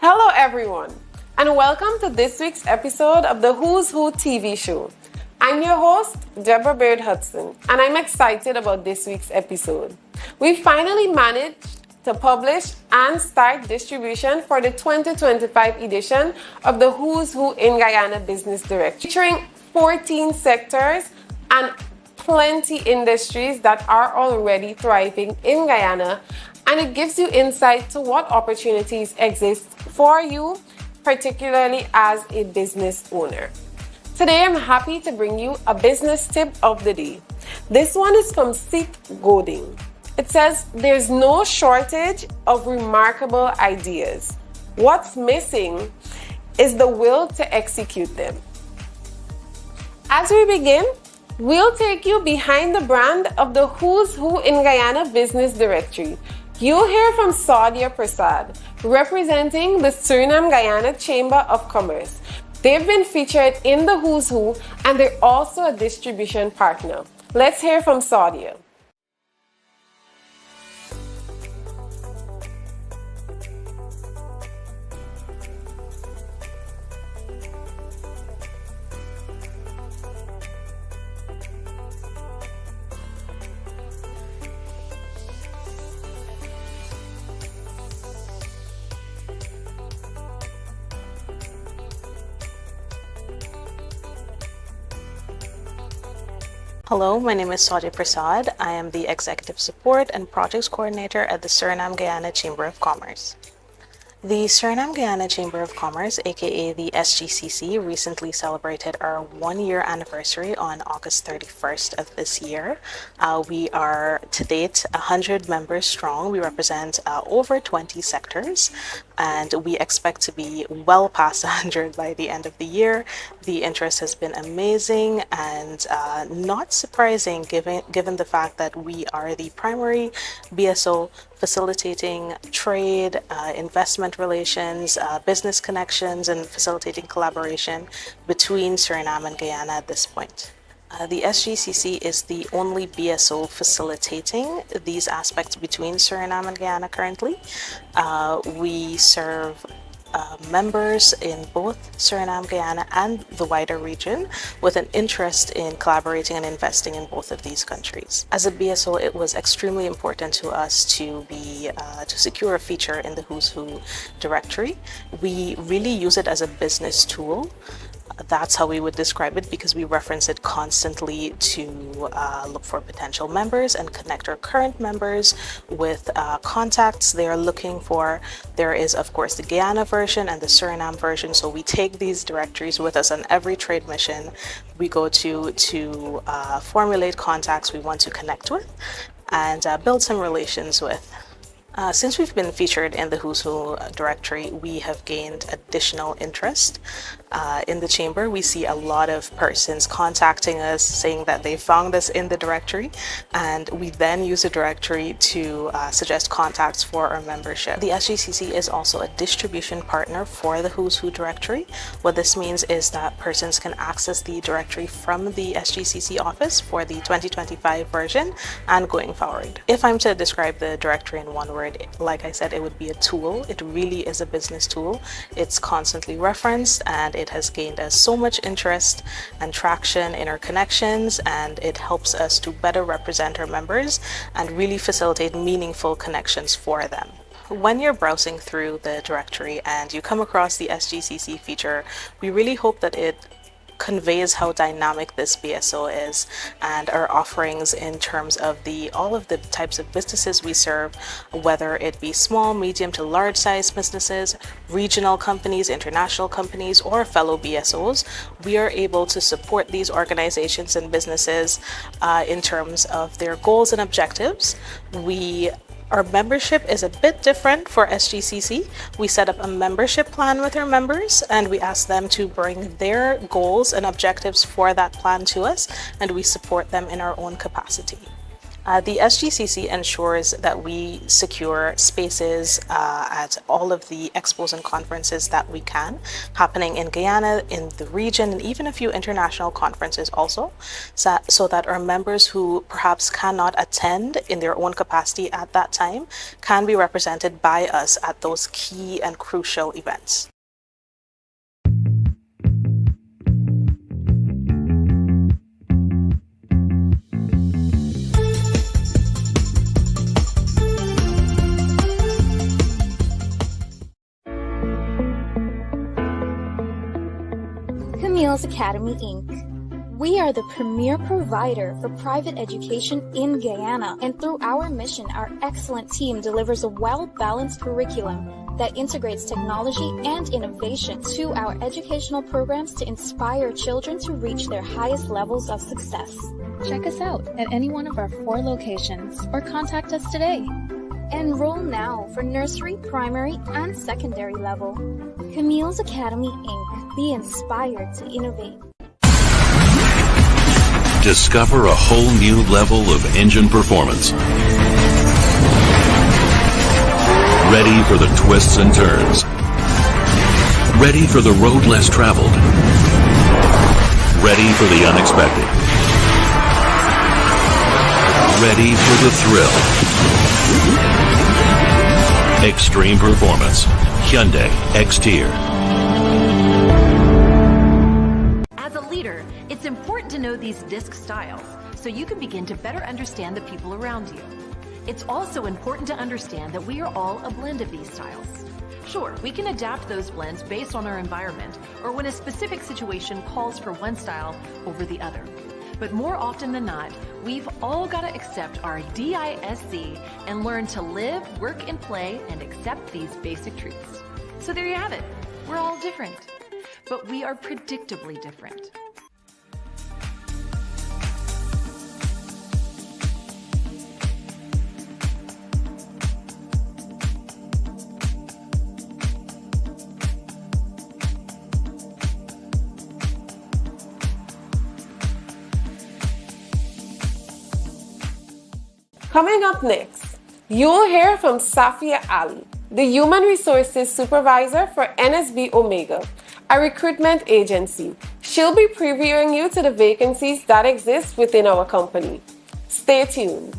Hello everyone, and welcome to this week's episode of the Who's Who TV Show. I'm your host, Deborah Baird-Hutson, and I'm excited about this week's episode. We finally managed to publish and start distribution for the 2025 edition of the Who's Who in Guyana Business Directory, featuring 14 sectors and plenty industries that are already thriving in Guyana, and it gives you insight to what opportunities exist for you, particularly as a business owner. Today, I'm happy to bring you a business tip of the day. This one is from Seek Goding. It says, there's no shortage of remarkable ideas. What's missing is the will to execute them. As we begin, we'll take you behind the brand of the Who's Who in Guyana Business Directory. You'll hear from Saudia Persaud, representing the Suriname-Guyana Chamber of Commerce. They've been featured in the Who's Who, and they're also a distribution partner. Let's hear from Saudia. Hello, my name is Saudia Persaud. I am the Executive Support and Projects Coordinator at the Suriname-Guyana Chamber of Commerce. The Suriname-Guyana Chamber of Commerce, aka the SGCC, recently celebrated our one-year anniversary on August 31st of this year. We are, to date, 100 members strong. We represent over 20 sectors, and we expect to be well past 100 by the end of the year. The interest has been amazing and not surprising given the fact that we are the primary BSO facilitating trade, investment relations, business connections, and facilitating collaboration between Suriname and Guyana at this point. The SGCC is the only BSO facilitating these aspects between Suriname and Guyana currently. We serve members in both Suriname, Guyana, and the wider region with an interest in collaborating and investing in both of these countries. As a BSO, it was extremely important to us to secure a feature in the Who's Who directory. We really use it as a business tool. That's how we would describe it, because we reference it constantly to look for potential members and connect our current members with contacts they are looking for. There is, of course, the Guyana version and the Suriname version, so we take these directories with us on every trade mission we go to formulate contacts we want to connect with and build some relations with. Since we've been featured in the Who's Who directory, we have gained additional interest. In the chamber, we see a lot of persons contacting us saying that they found us in the directory, and we then use the directory to suggest contacts for our membership. The SGCC is also a distribution partner for the Who's Who directory. What this means is that persons can access the directory from the SGCC office for the 2025 version and going forward. If I'm to describe the directory in one word, like I said, it would be a tool. It really is a business tool. It's constantly referenced, and it has gained us so much interest and traction in our connections, and it helps us to better represent our members and really facilitate meaningful connections for them. When you're browsing through the directory and you come across the SGCC feature, we really hope that it conveys how dynamic this BSO is and our offerings in terms of all of the types of businesses we serve, whether it be small, medium to large size businesses, regional companies, international companies, or fellow BSOs. We are able to support these organizations and businesses in terms of their goals and objectives. Our membership is a bit different for SGCC. We set up a membership plan with our members, and we ask them to bring their goals and objectives for that plan to us, and we support them in our own capacity. The SGCC ensures that we secure spaces at all of the expos and conferences that we can, happening in Guyana, in the region, and even a few international conferences also, so that our members who perhaps cannot attend in their own capacity at that time can be represented by us at those key and crucial events. Camille's Academy, Inc. We are the premier provider for private education in Guyana, and through our mission, our excellent team delivers a well-balanced curriculum that integrates technology and innovation to our educational programs to inspire children to reach their highest levels of success. Check us out at any one of our 4 locations or contact us today. Enroll now for nursery, primary, and secondary level. Camille's Academy, Inc. Be inspired to innovate. Discover a whole new level of engine performance. Ready for the twists and turns. Ready for the road less traveled. Ready for the unexpected. Ready for the thrill. Extreme performance. Hyundai X-Tier. As a leader, it's important to know these disc styles so you can begin to better understand the people around you. It's also important to understand that we are all a blend of these styles. Sure, we can adapt those blends based on our environment or when a specific situation calls for one style over the other. But more often than not, we've all got to accept our DISC and learn to live, work, and play and accept these basic truths. So there you have it. We're all different, but we are predictably different. Coming up next, you'll hear from Safia Ali, the Human Resources Supervisor for NSB Omega, a recruitment agency. She'll be previewing you to the vacancies that exist within our company. Stay tuned.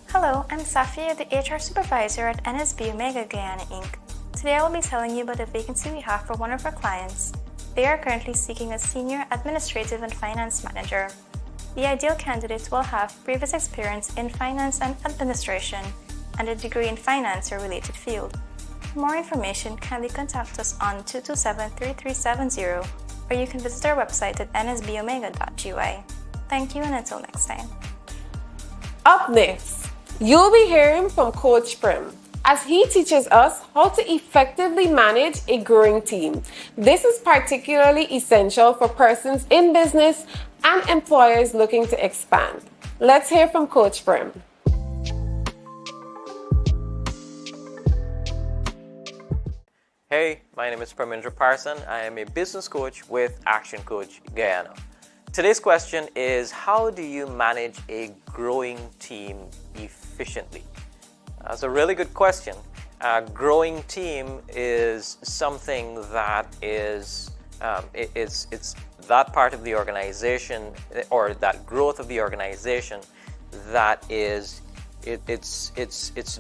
Hello, I'm Safia, the HR Supervisor at NSB Omega Guyana Inc. Today I will be telling you about a vacancy we have for one of our clients. They are currently seeking a Senior Administrative and Finance Manager. The ideal candidate will have previous experience in finance and administration and a degree in finance or related field. For more information, kindly contact us on 227-3370 or you can visit our website at nsbomega.gy. Thank you and until next time. Up next, you'll be hearing from Coach Prim as he teaches us how to effectively manage a growing team. This is particularly essential for persons in business and employers looking to expand. Let's hear from Coach Prim. Hey, my name is Parmendra Parson. I am a business coach with Action Coach Guyana. Today's question is, how do you manage a growing team efficiently? That's a really good question. A growing team is something that is it's that part of the organization or that growth of the organization that is it's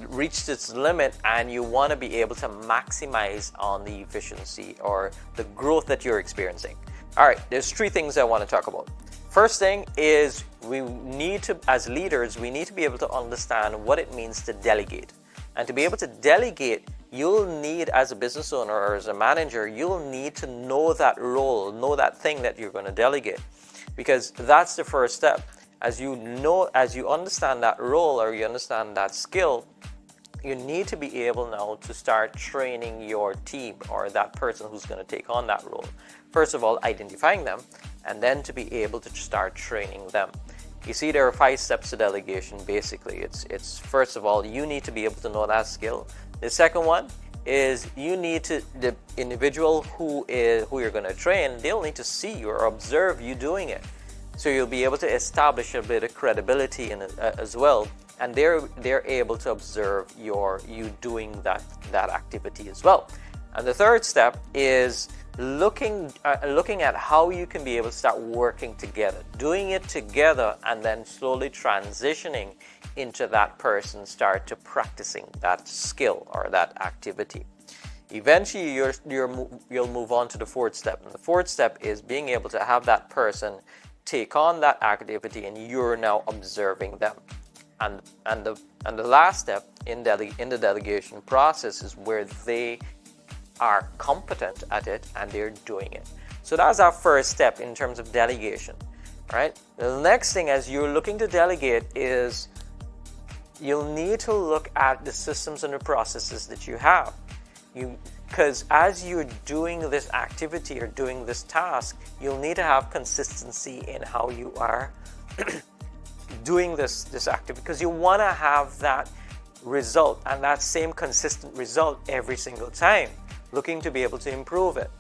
reached its limit, and you want to be able to maximize on the efficiency or the growth that you're experiencing. All right, there's 3 things I want to talk about. First thing is, we need to, as leaders, we need to be able to understand what it means to delegate. And to be able to delegate, you'll need, as a business owner or as a manager, you'll need to know that role, know that thing that you're going to delegate, because that's the first step. As you know, as you understand that role or you understand that skill, you need to be able now to start training your team or that person who's going to take on that role. First of all, identifying them, and then to be able to start training them. You see, there are 5 steps to delegation. Basically, it's first of all, you need to be able to know that skill. The second one is you need to, the individual who you're going to train, they'll need to see or observe you doing it. So you'll be able to establish a bit of credibility in it, as well, and they're able to observe you doing that activity as well. And the third step is looking at how you can be able to start working together, doing it together, and then slowly transitioning into that person start to practicing that skill or that activity. Eventually, you'll move on to the fourth step, and the fourth step is being able to have that person take on that activity, and you're now observing them. And the last step in the delegation process is where they are competent at it and they're doing it. So that's our first step in terms of delegation. All right. The next thing as you're looking to delegate is you'll need to look at the systems and the processes that you have. Because as you're doing this activity or doing this task, you'll need to have consistency in how you are doing this activity, because you want to have that result and that same consistent result every single time, looking to be able to improve it.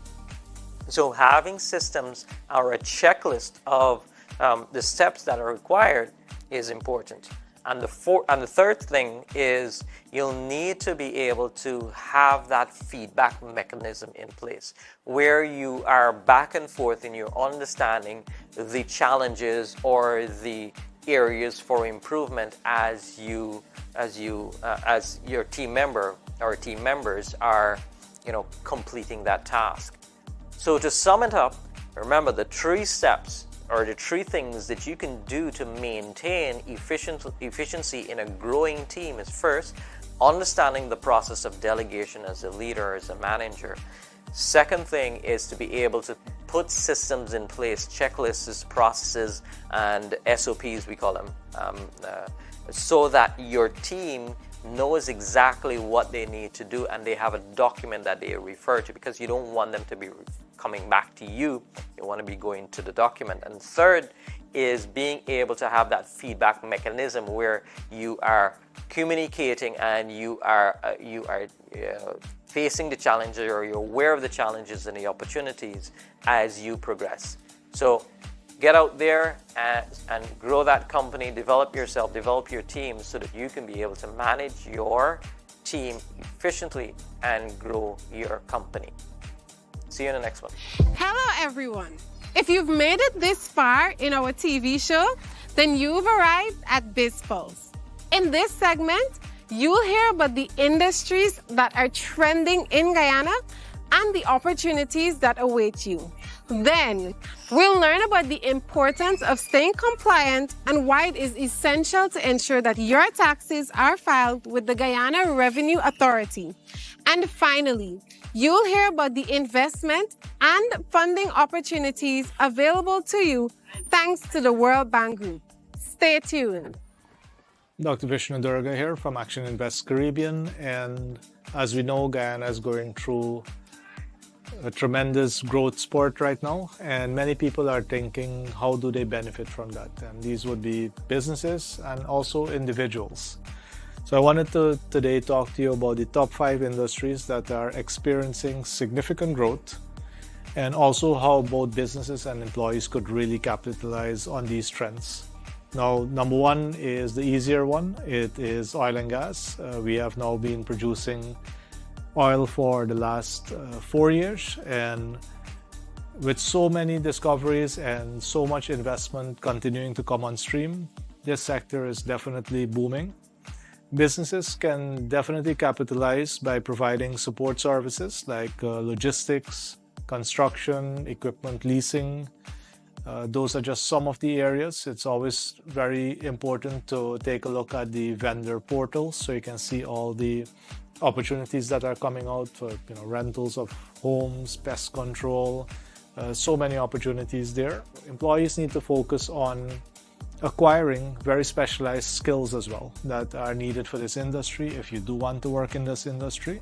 So having systems or a checklist of the steps that are required is important. And the third thing is you'll need to be able to have that feedback mechanism in place where you are back and forth in your understanding the challenges or the areas for improvement as your team member or team members are completing that task. So to sum it up, remember the 3 steps or the 3 things that you can do to maintain efficiency in a growing team is first, understanding the process of delegation as a leader, as a manager. Second thing is to be able to put systems in place, checklists, processes, and SOPs, we call them, so that your team knows exactly what they need to do and they have a document that they refer to, because you don't want them to be coming back to you. You want to be going to the document. And third is being able to have that feedback mechanism where you are communicating and you are facing the challenges, or you're aware of the challenges and the opportunities as you progress. So get out there and grow that company, develop yourself, develop your team so that you can be able to manage your team efficiently and grow your company. See you in the next one. Hello, everyone. If you've made it this far in our TV show, then you've arrived at BizPulse. In this segment, you'll hear about the industries that are trending in Guyana and the opportunities that await you. Then, we'll learn about the importance of staying compliant and why it is essential to ensure that your taxes are filed with the Guyana Revenue Authority. And finally, you'll hear about the investment and funding opportunities available to you thanks to the World Bank Group. Stay tuned. Dr. Vishnu Durga here from Action Invest Caribbean, and as we know, Guyana is going through a tremendous growth spurt right now, and many people are thinking how do they benefit from that, and these would be businesses and also individuals. So I wanted to today talk to you about the top 5 industries that are experiencing significant growth, and also how both businesses and employees could really capitalize on these trends. Now, number 1 is the easier one. It is oil and gas. We have now been producing oil for the last 4 years, and with so many discoveries and so much investment continuing to come on stream, this sector is definitely booming. Businesses can definitely capitalize by providing support services like logistics, construction, equipment leasing. Those are just some of the areas. It's always very important to take a look at the vendor portals so you can see all the opportunities that are coming out for rentals of homes, pest control, so many opportunities there. Employees need to focus on acquiring very specialized skills as well that are needed for this industry if you do want to work in this industry.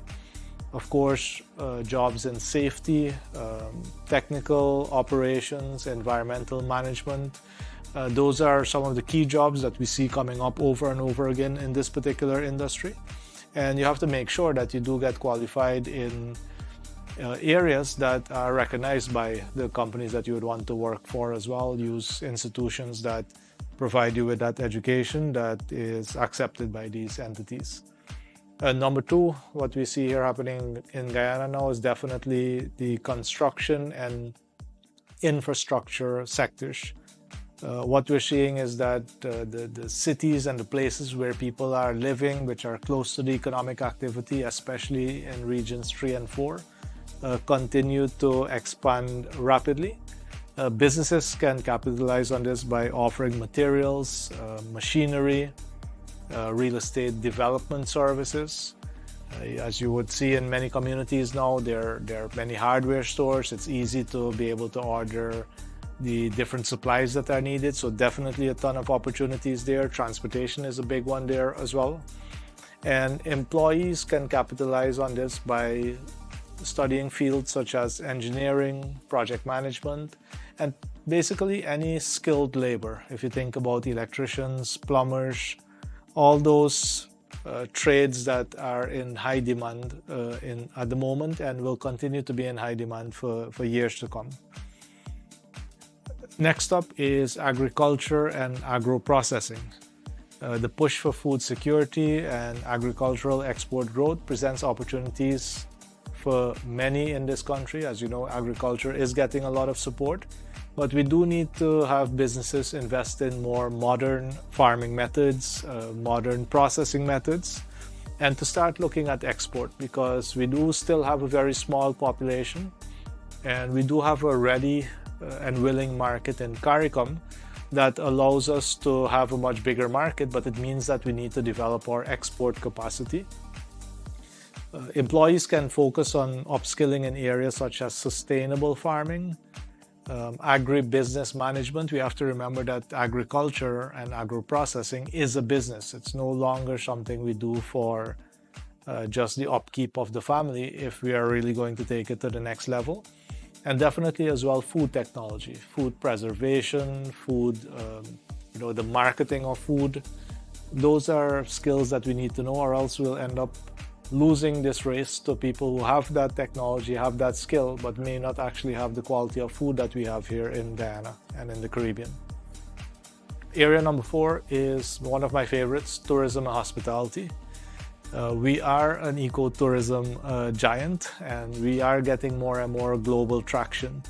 Of course, jobs in safety, technical operations, environmental management. Those are some of the key jobs that we see coming up over and over again in this particular industry. And you have to make sure that you do get qualified in areas that are recognized by the companies that you would want to work for as well. Use institutions that provide you with that education that is accepted by these entities. Number two, what we see here happening in Guyana now is definitely the construction and infrastructure sectors. What we're seeing is that the cities and the places where people are living, which are close to the economic activity, especially in regions 3 and 4, continue to expand rapidly. Businesses can capitalize on this by offering materials, machinery, real estate development services. As you would see in many communities now, there are many hardware stores. It's easy to be able to order the different supplies that are needed. So definitely a ton of opportunities there. Transportation is a big one there as well. And employees can capitalize on this by studying fields such as engineering, project management, and basically any skilled labor. If you think about electricians, plumbers, all those trades that are in high demand at the moment and will continue to be in high demand for years to come. Next up is agriculture and agro-processing. The push for food security and agricultural export growth presents opportunities for many in this country. As you know, agriculture is getting a lot of support, but we do need to have businesses invest in more modern farming methods, modern processing methods, and to start looking at export, because we do still have a very small population and we do have a ready and willing market in CARICOM that allows us to have a much bigger market, but it means that we need to develop our export capacity. Employees can focus on upskilling in areas such as sustainable farming, agribusiness management. We have to remember that agriculture and agro-processing is a business. It's no longer something we do for just the upkeep of the family if we are really going to take it to the next level. And definitely as well food technology, food preservation, food, the marketing of food. Those are skills that we need to know, or else we'll end up losing this race to people who have that technology, have that skill, but may not actually have the quality of food that we have here in Guyana and in the Caribbean. Area number 4 is one of my favorites, tourism and hospitality. We are an ecotourism giant, and we are getting more and more global traction.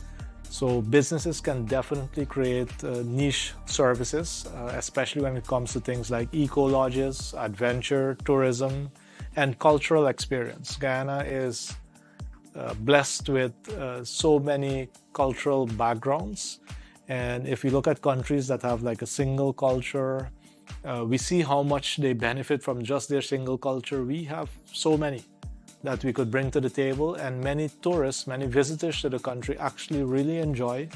So businesses can definitely create niche services, especially when it comes to things like eco-lodges, adventure, tourism, and cultural experience. Guyana is blessed with so many cultural backgrounds. And if you look at countries that have like a single culture, we see how much they benefit from just their single culture. We have so many that we could bring to the table, and many tourists, many visitors to the country actually really enjoy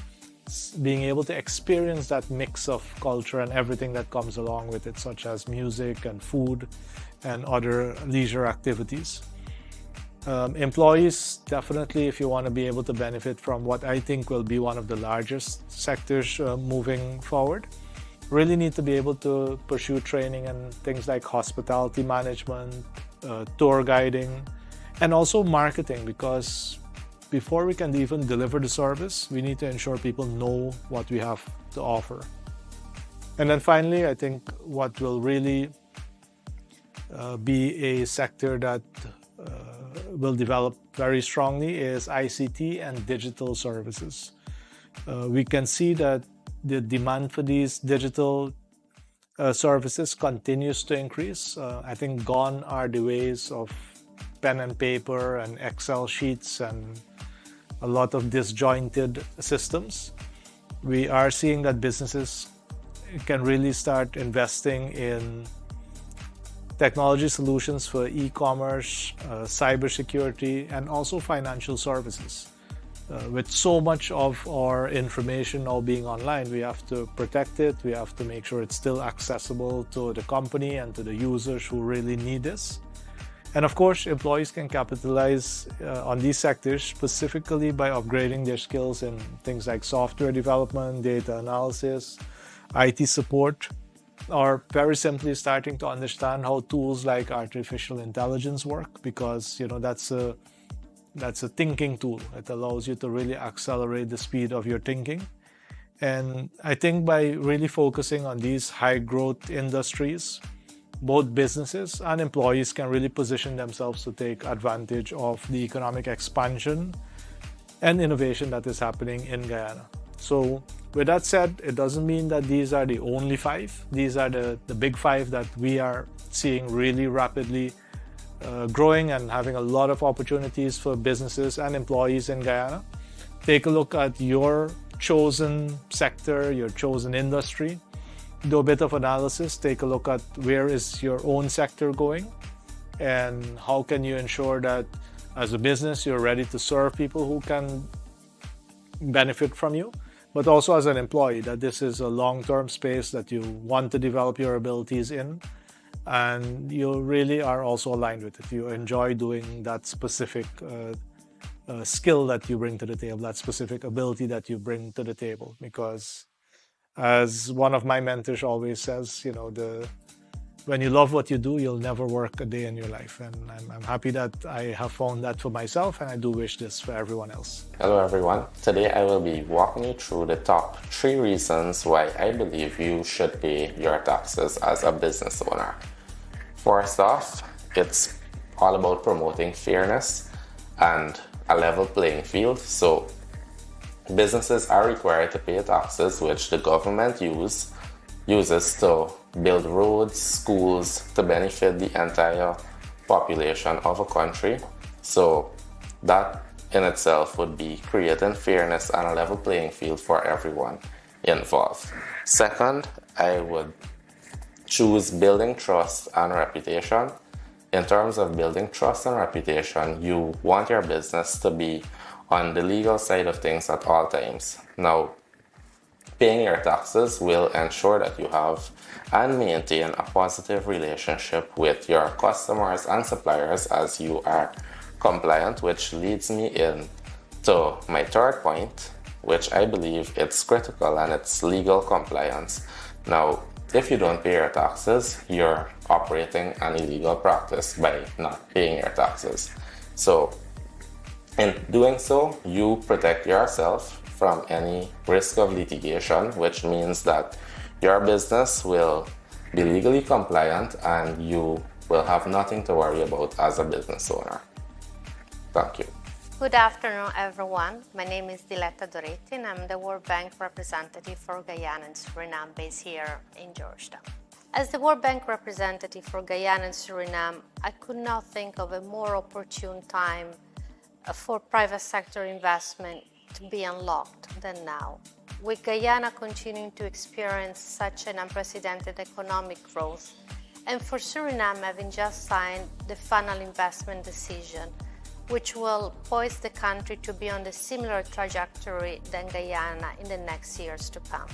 being able to experience that mix of culture and everything that comes along with it, such as music and food and other leisure activities. Employees, definitely, if you want to be able to benefit from what I think will be one of the largest sectors moving forward, really need to be able to pursue training in things like hospitality management, tour guiding, and also marketing, because before we can even deliver the service, we need to ensure people know what we have to offer. And then finally, I think what will really be a sector that will develop very strongly is ICT and digital services. We can see that the demand for these digital services continues to increase. I think gone are the ways of pen and paper and Excel sheets and a lot of disjointed systems. We are seeing that businesses can really start investing in technology solutions for e-commerce, cybersecurity, and also financial services. With so much of our information now being online, we have to protect it. We have to make sure it's still accessible to the company and to the users who really need this. And of course, employees can capitalize on these sectors specifically by upgrading their skills in things like software development, data analysis, IT support, or very simply starting to understand how tools like artificial intelligence work, because that's a that's a thinking tool. It allows you to really accelerate the speed of your thinking. And I think by really focusing on these high growth industries, both businesses and employees can really position themselves to take advantage of the economic expansion and innovation that is happening in Guyana. So with that said, it doesn't mean that these are the only 5. These are the big 5 that we are seeing really rapidly growing and having a lot of opportunities for businesses and employees in Guyana. Take a look at your chosen sector, your chosen industry. Do a bit of analysis. Take a look at where is your own sector going and how can you ensure that as a business you're ready to serve people who can benefit from you, but also as an employee that this is a long-term space that you want to develop your abilities in and you really are also aligned with it. You enjoy doing that specific skill that you bring to the table, that specific ability that you bring to the table. Because as one of my mentors always says, when you love what you do, you'll never work a day in your life. And I'm happy that I have found that for myself, and I do wish this for everyone else. Hello everyone. Today I will be walking you through the top 3 reasons why I believe you should pay your taxes as a business owner. First off, it's all about promoting fairness and a level playing field. So businesses are required to pay taxes, which the government uses to build roads, schools, to benefit the entire population of a country. So that in itself would be creating fairness and a level playing field for everyone involved. Second, I would choose building trust and reputation. In terms of building trust and reputation, you want your business to be on the legal side of things at all times. Now, paying your taxes will ensure that you have and maintain a positive relationship with your customers and suppliers as you are compliant, which leads me in to my third point, which I believe it's critical, and it's legal compliance. Now, if you don't pay your taxes, you're operating an illegal practice by not paying your taxes. So in doing so, you protect yourself from any risk of litigation, which means that your business will be legally compliant and you will have nothing to worry about as a business owner. Thank you. Good afternoon, everyone. My name is Diletta Doretti, and I'm the World Bank representative for Guyana and Suriname, based here in Georgetown. As the World Bank representative for Guyana and Suriname, I could not think of a more opportune time for private sector investment to be unlocked than now. With Guyana continuing to experience such an unprecedented economic growth, and for Suriname having just signed the final investment decision, which will poise the country to be on a similar trajectory than Guyana in the next years to come.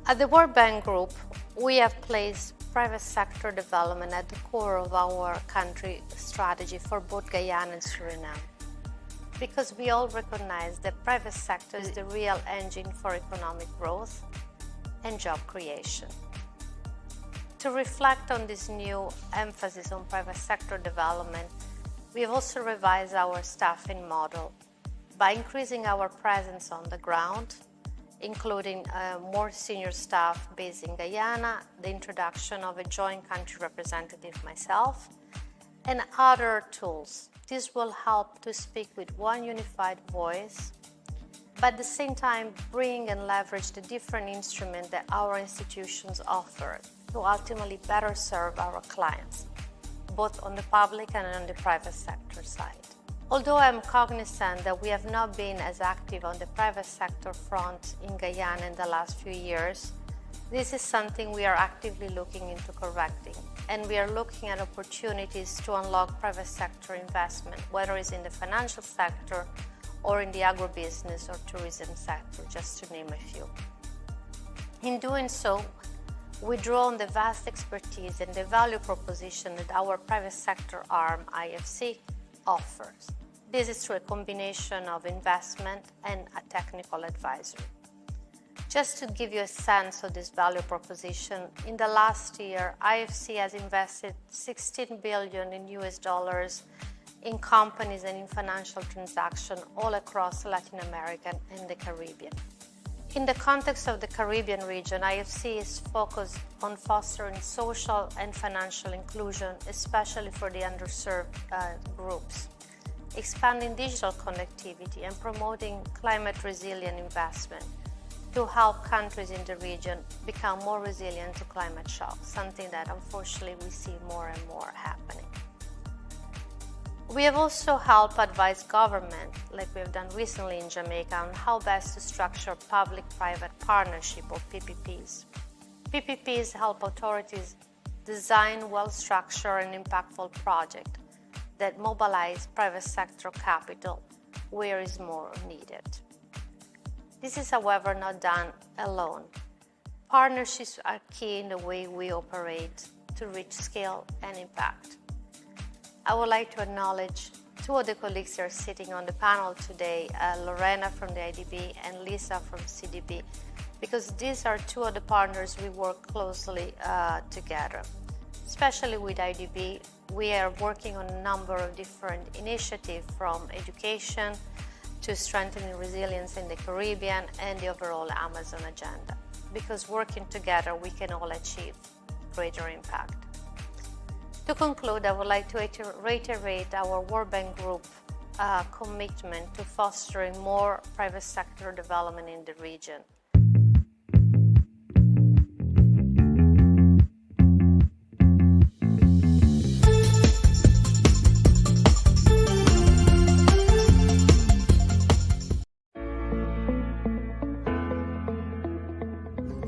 At the World Bank Group, we have placed private sector development at the core of our country strategy for both Guyana and Suriname, because we all recognize that private sector is the real engine for economic growth and job creation. To reflect on this new emphasis on private sector development, we have also revised our staffing model by increasing our presence on the ground, including more senior staff based in Guyana, the introduction of a joint country representative myself, and other tools. This will help to speak with one unified voice, but at the same time bring and leverage the different instruments that our institutions offer to ultimately better serve our clients, both on the public and on the private sector side. Although I'm cognizant that we have not been as active on the private sector front in Guyana in the last few years, this is something we are actively looking into correcting, and we are looking at opportunities to unlock private sector investment, whether it's in the financial sector or in the agribusiness or tourism sector, just to name a few. In doing so, we draw on the vast expertise and the value proposition that our private sector arm, IFC, offers. This is through a combination of investment and a technical advisory. Just to give you a sense of this value proposition, in the last year, IFC has invested $16 billion in US dollars in companies and in financial transactions all across Latin America and the Caribbean. In the context of the Caribbean region, IFC is focused on fostering social and financial inclusion, especially for the underserved groups, expanding digital connectivity and promoting climate-resilient investment to help countries in the region become more resilient to climate shock, something that unfortunately we see more and more happening. We have also helped advise government, like we have done recently in Jamaica, on how best to structure public-private partnership or PPPs. PPPs help authorities design well-structured and impactful projects that mobilize private sector capital where is more needed. This is, however, not done alone. Partnerships are key in the way we operate to reach scale and impact. I would like to acknowledge two of the colleagues who are sitting on the panel today, Lorena from the IDB and Lisa from CDB, because these are two of the partners we work closely together. Especially with IDB, we are working on a number of different initiatives, from education to strengthening resilience in the Caribbean and the overall Amazon agenda. Because working together, we can all achieve greater impact. To conclude, I would like to reiterate our World Bank Group commitment to fostering more private sector development in the region.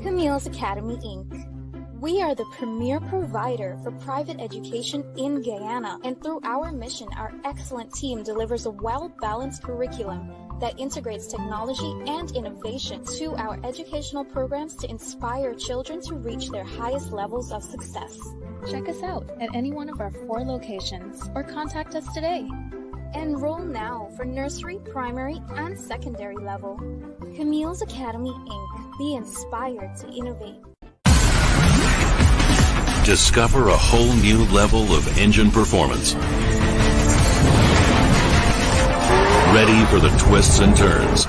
Camille's Academy, Inc. We are the premier provider for private education in Guyana, and through our mission, our excellent team delivers a well-balanced curriculum that integrates technology and innovation to our educational programs to inspire children to reach their highest levels of success. Check us out at any one of our 4 locations or contact us today. Enroll now for nursery, primary, and secondary level. Camille's Academy, Inc. Be inspired to innovate. Discover a whole new level of engine performance. Ready for the twists and turns.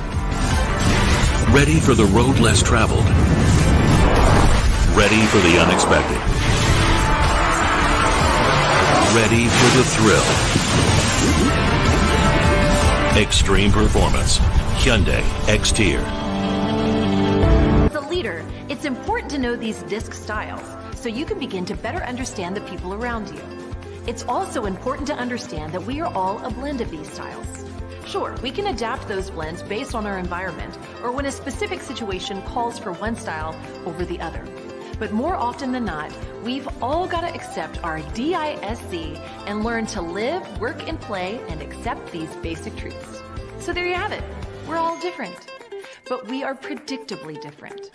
Ready for the road less traveled. Ready for the unexpected. Ready for the thrill. Extreme performance. Hyundai X-Tier. As a leader, it's important to know these disc styles so you can begin to better understand the people around you. It's also important to understand that we are all a blend of these styles. Sure, we can adapt those blends based on our environment or when a specific situation calls for one style over the other. But more often than not, we've all got to accept our DISC and learn to live, work, and play and accept these basic truths. So there you have it. We're all different, but we are predictably different.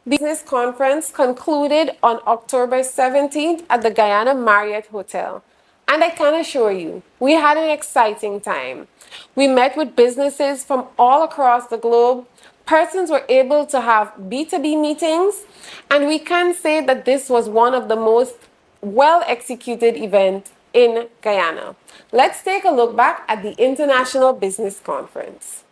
Business conference concluded on October 17th at the Guyana Marriott Hotel. And I can assure you, we had an exciting time. We met with businesses from all across the globe. Persons were able to have B2B meetings, and we can say that this was one of the most well-executed events in Guyana. Let's take a look back at the International Business Conference.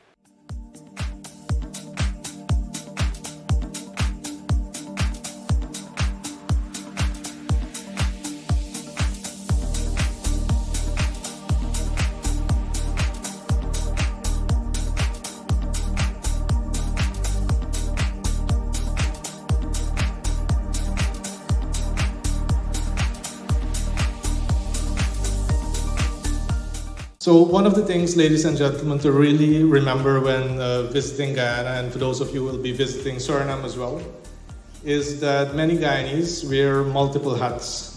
So one of the things, ladies and gentlemen, to really remember when visiting Guyana, and for those of you who will be visiting Suriname as well, is that many Guyanese wear multiple hats.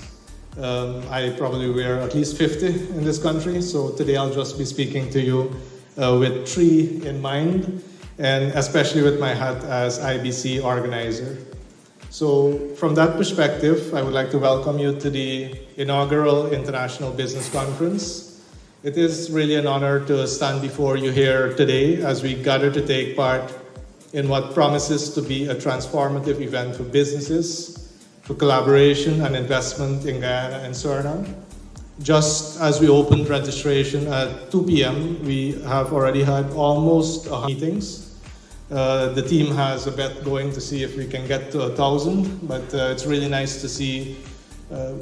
I probably wear at least 50 in this country, so today I'll just be speaking to you with 3 in mind, and especially with my hat as IBC organizer. So from that perspective, I would like to welcome you to the inaugural International Business Conference. It is really an honor to stand before you here today as we gather to take part in what promises to be a transformative event for businesses, for collaboration and investment in Guyana and Suriname. Just as we opened registration at 2 p.m., we have already had almost 100 meetings. The team has a bet going to see if we can get to 1,000, but it's really nice to see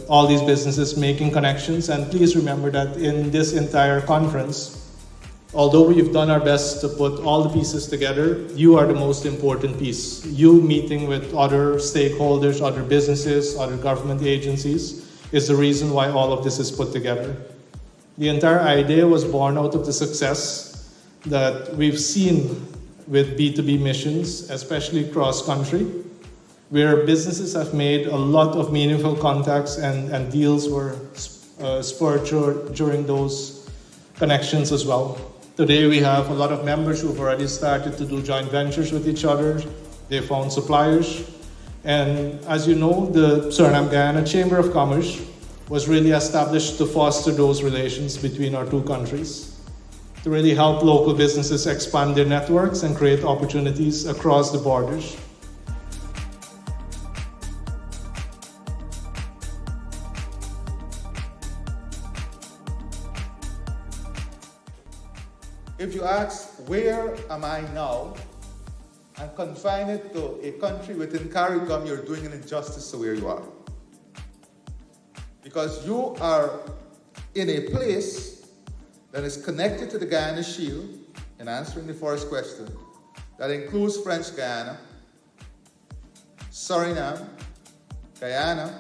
all these businesses making connections. And please remember that in this entire conference, although we've done our best to put all the pieces together, you are the most important piece. You meeting with other stakeholders, other businesses, other government agencies is the reason why all of this is put together. The entire idea was born out of the success that we've seen with B2B missions, especially cross-country, where businesses have made a lot of meaningful contacts and deals were spurred during those connections as well. Today we have a lot of members who've already started to do joint ventures with each other. They found suppliers. And as you know, the Suriname Guyana Chamber of Commerce was really established to foster those relations between our two countries, to really help local businesses expand their networks and create opportunities across the borders. If you ask, where am I now, and confine it to a country within CARICOM, you're doing an injustice to where you are. Because you are in a place that is connected to the Guyana Shield, in answering the first question, that includes French Guyana, Suriname, Guyana,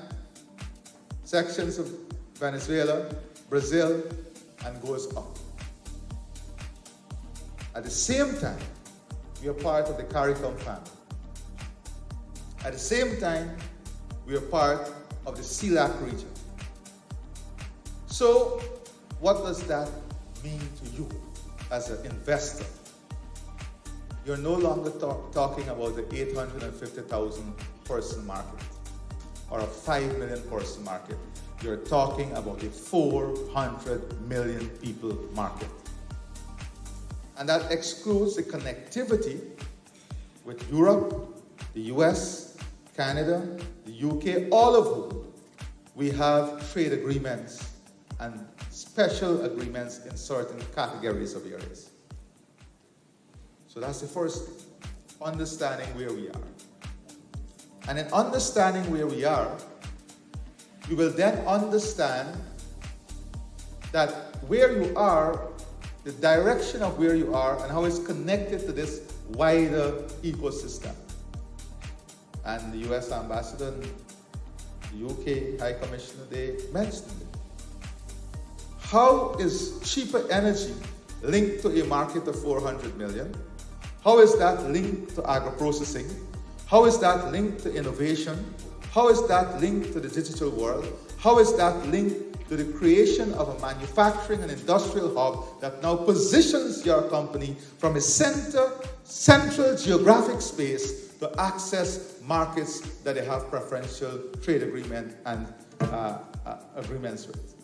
sections of Venezuela, Brazil, and goes up. At the same time, we are part of the CARICOM family. At the same time, we are part of the CELAC region. So, what does that mean to you as an investor? You're no longer talking about the 850,000 person market or a 5 million person market. You're talking about a 400 million people market. And that excludes the connectivity with Europe, the US, Canada, the UK, all of whom we have trade agreements and special agreements in certain categories of areas. So that's the first thing, understanding where we are. And in understanding where we are, you will then understand that where you are, the direction of where you are and how it's connected to this wider ecosystem. And the US Ambassador and the UK High Commissioner, they mentioned it. How is cheaper energy linked to a market of 400 million? How is that linked to agro-processing? How is that linked to innovation? How is that linked to the digital world? How is that linked to the creation of a manufacturing and industrial hub that now positions your company from a central geographic space to access markets that they have preferential trade agreement and agreements with?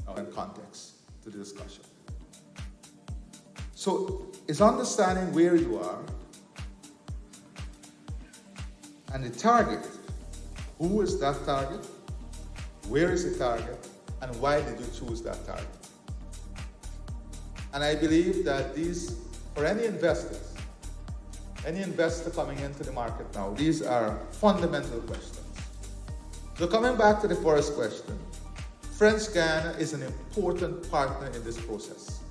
Now in context to the discussion. So it's understanding where you are and the target. Who is that target? Where is the target? And why did you choose that target? And I believe that these, for any investors, any investor coming into the market now, these are fundamental questions. So coming back to the first question, French Guyana is an important partner in this process.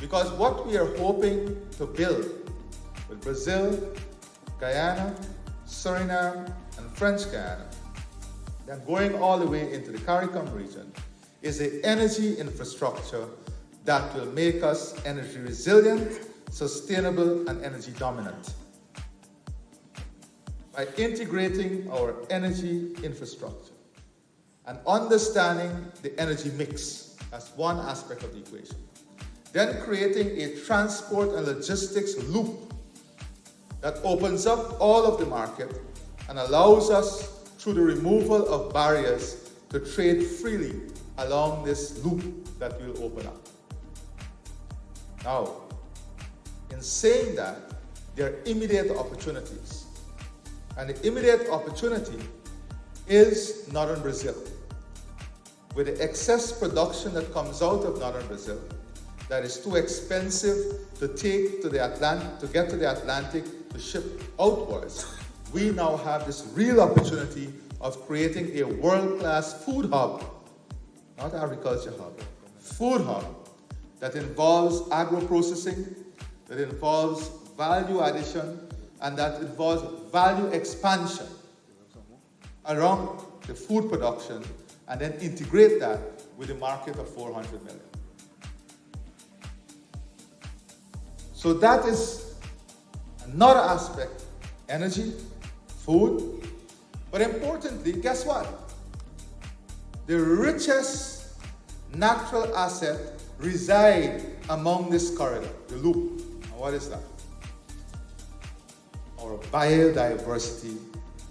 Because what we are hoping to build with Brazil, Guyana, Suriname, and French Guyana, then going all the way into the CARICOM region, is an energy infrastructure that will make us energy resilient, sustainable, and energy dominant. By integrating our energy infrastructure and understanding the energy mix as one aspect of the equation, then creating a transport and logistics loop that opens up all of the market and allows us, through the removal of barriers, to trade freely along this loop that will open up. Now, in saying that, there are immediate opportunities. And the immediate opportunity is northern Brazil. with the excess production that comes out of northern Brazil, that is too expensive to take to the Atlantic, to get to the Atlantic, to ship outwards, we now have this real opportunity of creating a world-class food hub, not agriculture hub, food hub that involves agro-processing, that involves value addition, and that involves value expansion around the food production, and then integrate that with a market of 400 million. So that is another aspect: energy, food, but importantly, guess what? The richest natural asset reside among this corridor, the loop. And what is that? Our biodiversity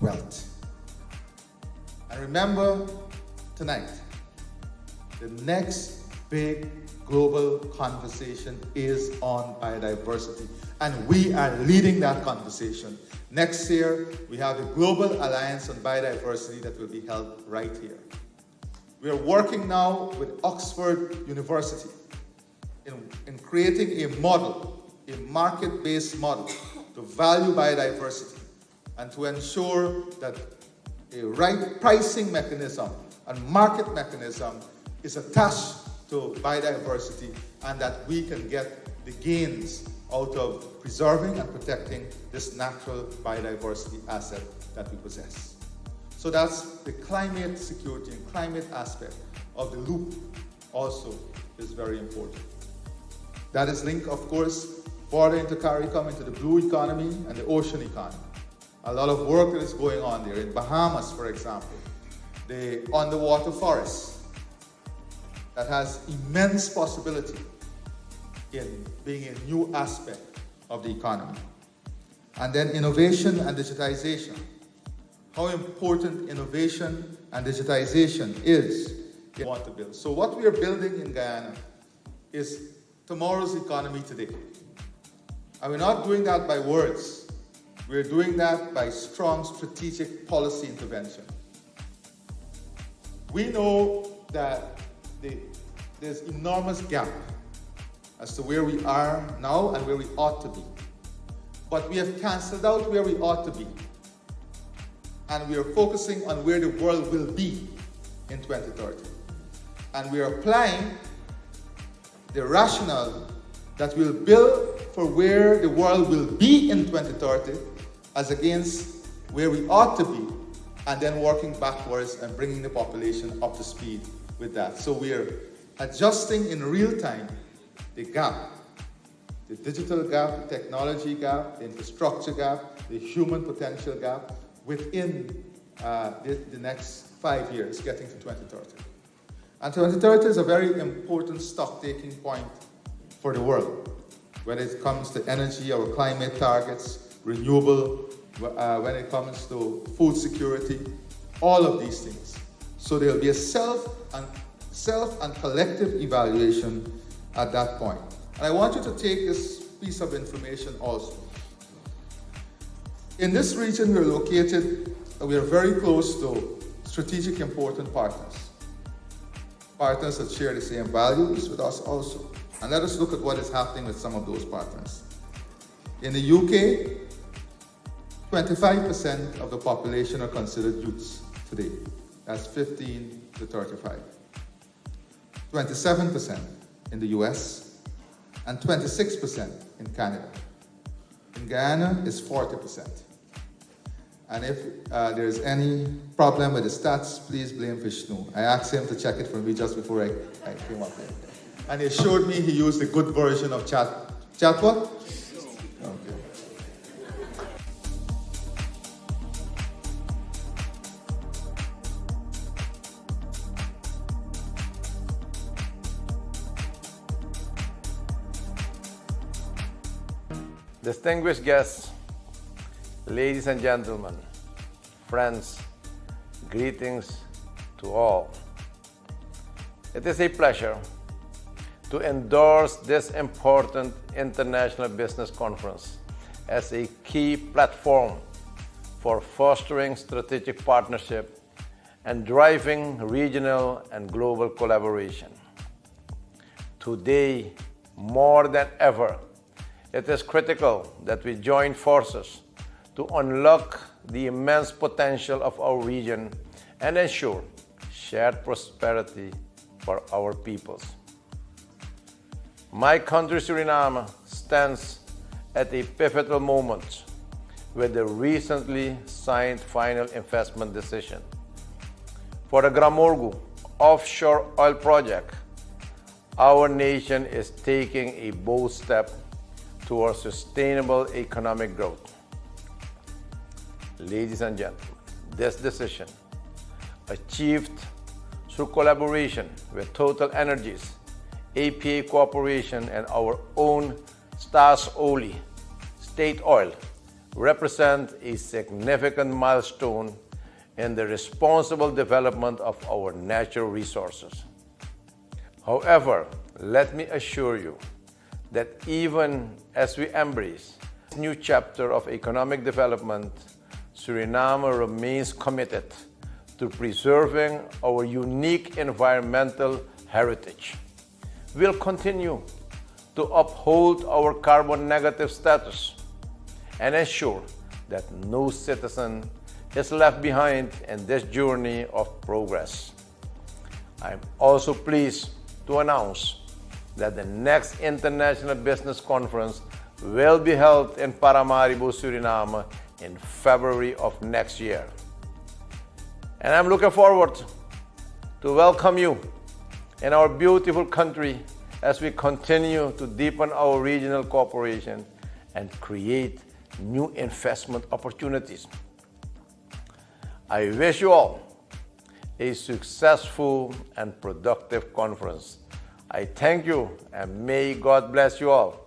wealth. And remember tonight, the next big global conversation is on biodiversity, and we are leading that conversation. Next year, we have the Global Alliance on Biodiversity that will be held right here. We are working now with Oxford University in creating a model, a market-based model to value biodiversity and to ensure that a right pricing mechanism and market mechanism is attached to biodiversity, and that we can get the gains out of preserving and protecting this natural biodiversity asset that we possess. So that's the climate security and climate aspect of the loop also is very important. That is linked, of course, further into CARICOM, into the blue economy and the ocean economy. A lot of work that is going on there. In Bahamas, for example, the underwater forest that has immense possibility in being a new aspect of the economy. And then innovation and digitization. How important innovation and digitization is in what we want to build. So what we are building in Guyana is tomorrow's economy today. And we're not doing that by words. We're doing that by strong strategic policy intervention. We know that there's enormous gap as to where we are now and where we ought to be. But we have canceled out where we ought to be. And we are focusing on where the world will be in 2030. And we are applying the rationale that will build for where the world will be in 2030 as against where we ought to be, and then working backwards and bringing the population up to speed with that. So we are adjusting in real time the gap, the digital gap, the technology gap, the infrastructure gap, the human potential gap within the next 5 years, getting to 2030. And 2030 is a very important stock-taking point for the world, when it comes to energy, our climate targets, renewable, when it comes to food security, all of these things. So there'll be a self and collective evaluation at that point. And I want you to take this piece of information also. In this region we're located, we are very close to strategic important partners. Partners that share the same values with us also. And let us look at what is happening with some of those partners. In the UK, 25% of the population are considered youths today. That's 15 to 35. 27% in the US, and 26% in Canada. In Guyana, it's 40%. And if there's any problem with the stats, please blame Vishnu. I asked him to check it for me just before I came up here. And he showed me he used the good version of chat what? Okay. Distinguished guests, ladies and gentlemen, friends, greetings to all. It is a pleasure to endorse this important international business conference as a key platform for fostering strategic partnership and driving regional and global collaboration. Today, more than ever, it is critical that we join forces to unlock the immense potential of our region and ensure shared prosperity for our peoples. My country, Suriname, stands at a pivotal moment with the recently signed final investment decision for the Gramorgu offshore oil project. Our nation is taking a bold step towards sustainable economic growth. Ladies and gentlemen, this decision, achieved through collaboration with Total Energies, APA Corporation, and our own Stars Oli, State Oil, represent a significant milestone in the responsible development of our natural resources. However, let me assure you that even as we embrace this new chapter of economic development, Suriname remains committed to preserving our unique environmental heritage. We'll continue to uphold our carbon negative status and ensure that no citizen is left behind in this journey of progress. I'm also pleased to announce that the next International Business Conference will be held in Paramaribo, Suriname in February of next year. And I'm looking forward to welcome you in our beautiful country as we continue to deepen our regional cooperation and create new investment opportunities. I wish you all a successful and productive conference. I thank you and may God bless you all.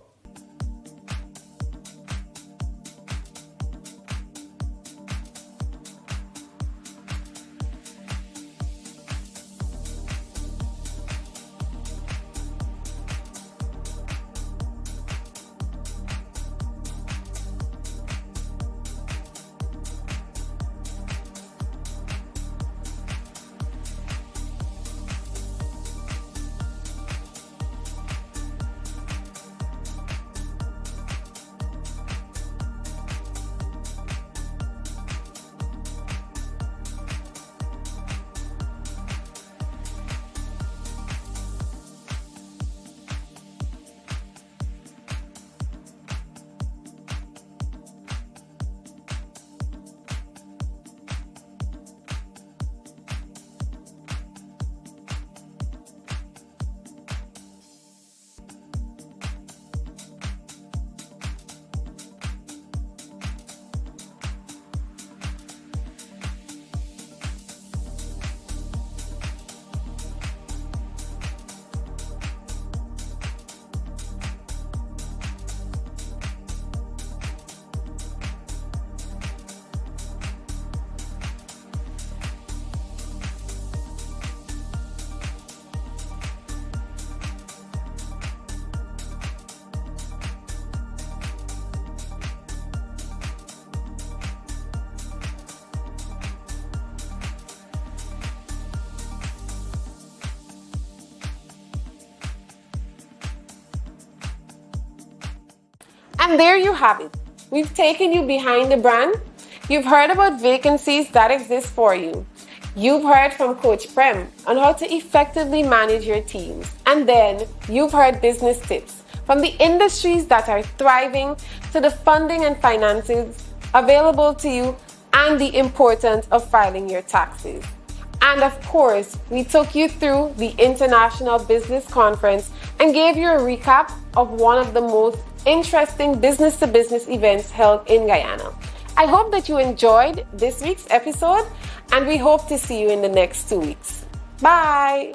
And there you have it. We've taken you behind the brand. You've heard about vacancies that exist for you. You've heard from Coach Prem on how to effectively manage your teams. And then you've heard business tips from the industries that are thriving to the funding and finances available to you and the importance of filing your taxes. And of course, we took you through the International Business Conference and gave you a recap of one of the most interesting business-to-business events held in Guyana. I hope that you enjoyed this week's episode, and we hope to see you in the next 2 weeks. Bye!